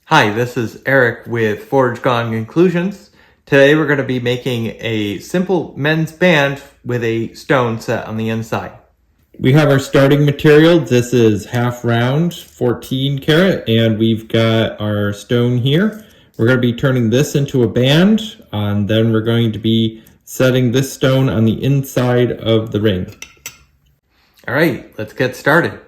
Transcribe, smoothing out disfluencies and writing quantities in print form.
Hi, this is Eric with Forge Gone Conclusions. Today we're going to be making a simple men's band with a stone set on the inside. We have our starting material. This is half round, 14 karat, and we've got our stone here. We're going to be turning this into a band, and then we're going to be setting this stone on the inside of the ring. All right, let's get started.